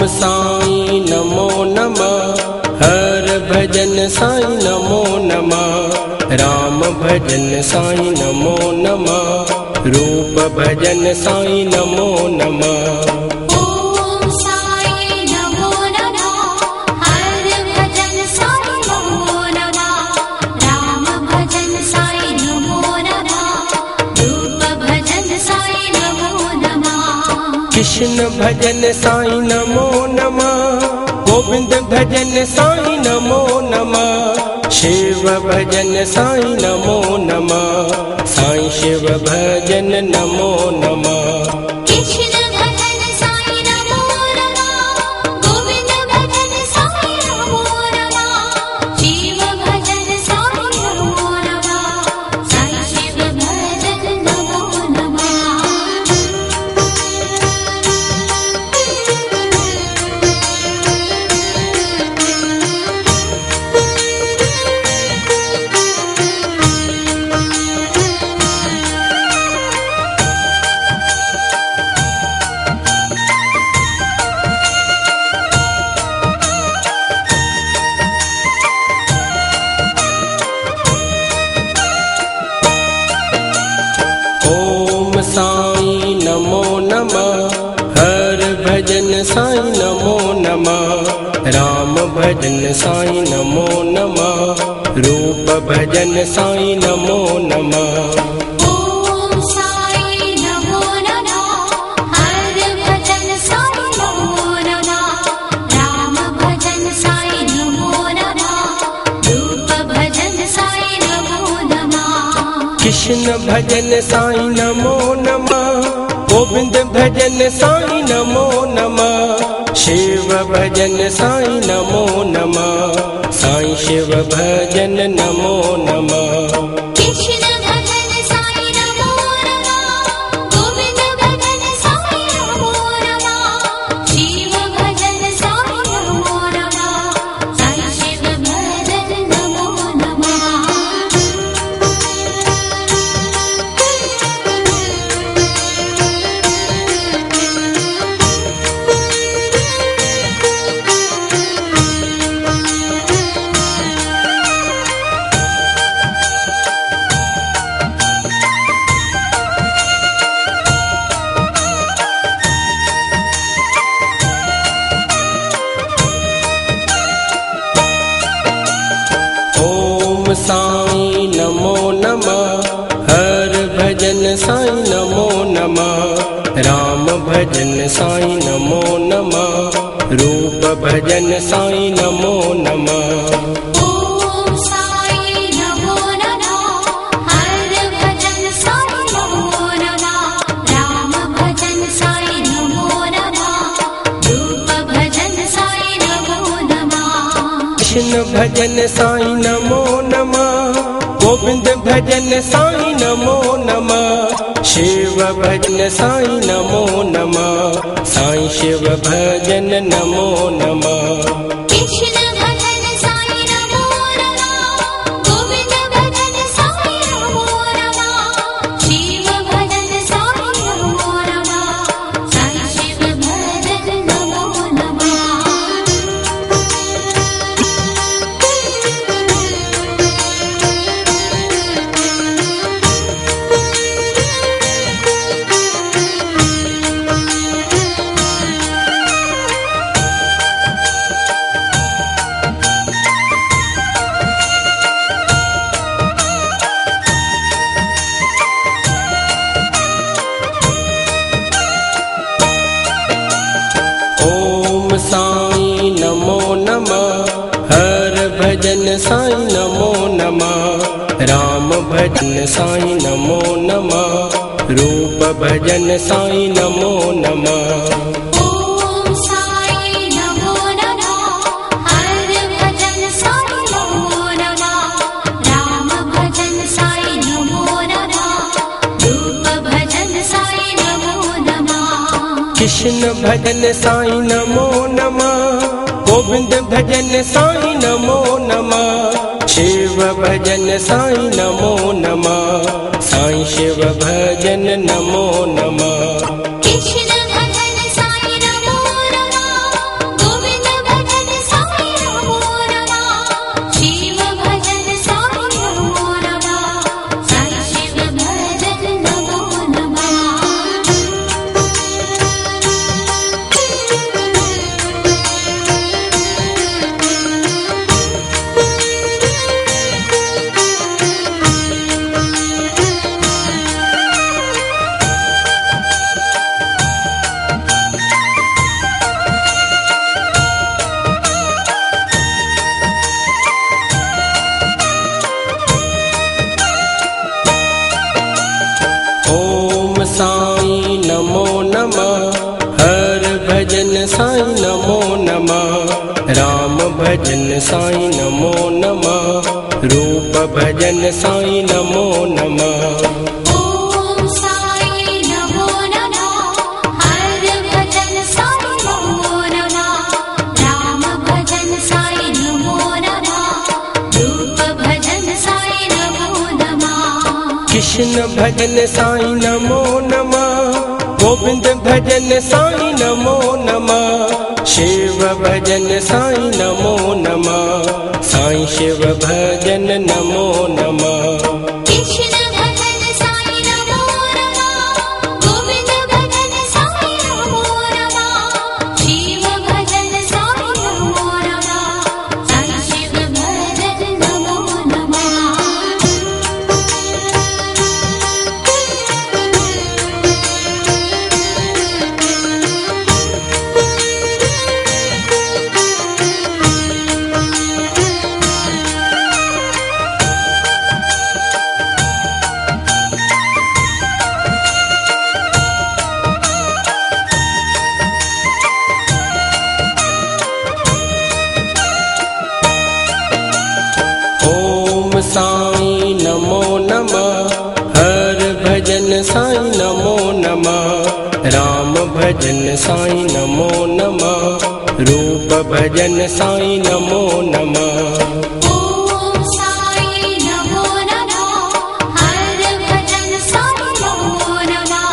साईं नमो नमः। हर भजन साईं नमो नमः। राम भजन साईं नमो नमः। रूप भजन साईं नमो नमः। ओम साईं नमो नमः। हर भजन साईं नमो नमः। राम भजन साईं नमो नमः। रूप भजन साईं नमो नमः। कृष्ण भजन साईं नमो नमः। गोविंद भजन साईं नमो नमः। शिव भजन साईं नमो नमः। साईं शिव भजन नमो नमः। कृष्ण भजन साईं नमो नमः। गोविंद भजन साईं नमो नमः। शिव भजन साईं नमो नमः। साईं शिव भजन नमो नमः। ओम साईं नमो नमः। हर भजन साईं नमो नमः। राम भजन साईं नमो नमः। रूप भजन साईं नमो नमः। ओम साईं नमो नमः। हर भजन साईं नमो नमः। राम भजन साईं नमो नमः। रूप भजन साईं नमो नमः। कृष्ण भजन साईं नमो नमः। गोविंद भजन साईं नमो नमः। शिव भजन साईं नमो नमः। साईं शिव भजन नमो नमः। कृष्ण भजन साईं नमो नमः। गोविंद भजन साईं नमो नमः। शिव भजन साईं नमो नमः। साईं शिव भजन नमो नमः। ओम साईं नमो नमः। हर भजन साईं नमो नमः। राम भजन साईं नमो नमः। रूप भजन साईं नमो नमः। ओम साईं नमो नमः। हर भजन साईं नमो नमः। राम भजन साईं नमो नमः। रूप भजन साईं नमो नमः। कृष्ण भजन साईं नमो नमः। गोविंद भजन साईं नमो नमः। शिव भजन साईं नमो नमः। साईं शिव भजन नमो नमः। कृष्ण भजन साईं नमो नमः। गोविंद भजन साईं नमो नमः। शिव भजन साईं नमो नमः। साईं शिव भजन नमो नमः। ओम साईं नमो नमः। हर भजन साईं नमो नमः। राम भजन साईं नमो नमः। रूप भजन साईं नमो नमः। ओम साईं नमो नमः। हर भजन साईं नमो नमः। राम भजन साईं नमो नमः। रूप भजन साईं नमो नमः। कृष्ण भजन साईं नमो नमः। गोविंद भजन साईं नमो नमः। शिव भजन साईं नमो नमः। साईं शिव भजन नमो नमः। कृष्ण भजन साईं नमो नमः। नमः। राम भजन साईं नमो नमः। रूप भजन साईं नमो नमः। ओम साई नमो नमः। हर भजन साई नमो नमः। राम भजन साई नमो नमः। रूप भजन साई नमो नमः। कृष्ण भजन साईं नमो नमः। गोविंद भजन साईं नमो नमः। शिव भजन साईं नमो नमः। साईं शिव भजन नमो नमः। कृष्ण भजन साई नमो नमः। गोविंद भजन साई नमो नमः। शिव भजन साई नमो नमः। साई शिव भजन नमो नमः। ओम साईं नमो नमः। हर भजन साईं नमो नमः। राम भजन साईं नमो नमः। रूप भजन साईं नमो नमः। ओम साई नमो नमः। हर भजन साई नमो नमः।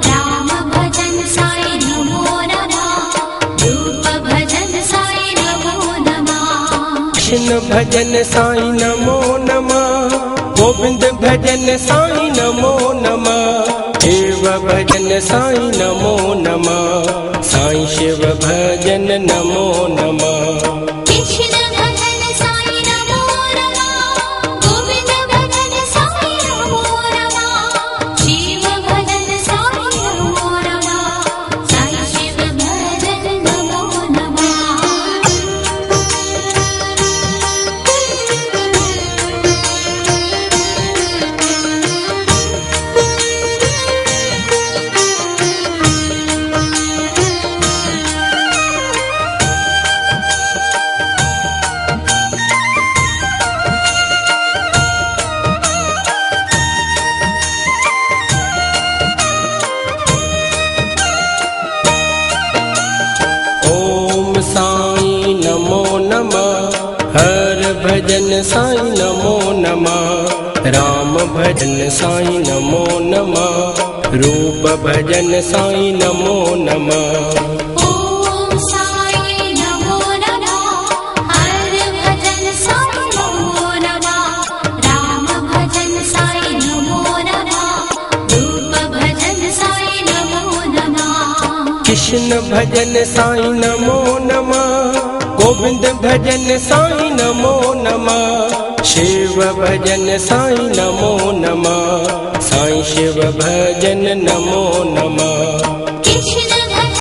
राम भजन साई नमो नमः। रूप भजन साई नमो नमः। कृष्ण भजन साईं नमो नमः। गोविंद भजन साईं नमो नमः। शिव भजन साईं नमो नमः। साईं शिव भजन नमो नमः। कृष्ण भजन साई नमो नमः। गोविंद भजन साई नमो नमः। शिव भजन साई नमो नमः। साई शिव भजन नमो नमः। ओम साईं नमो नमः। हर भजन साईं नमो नमः। राम भजन साईं नमो नमः। रूप भजन साईं नमो नमः। ओम साई नमो नमः। हर भजन साई नमो नमः। राम भजन साई नमो नमः। रूप भजन साई नमो नमः। कृष्ण भजन साईं नमो नमः। गोविंद भजन साईं नमो नमः। शिव भजन साईं नमो नमः। साईं शिव भजन नमो नमः।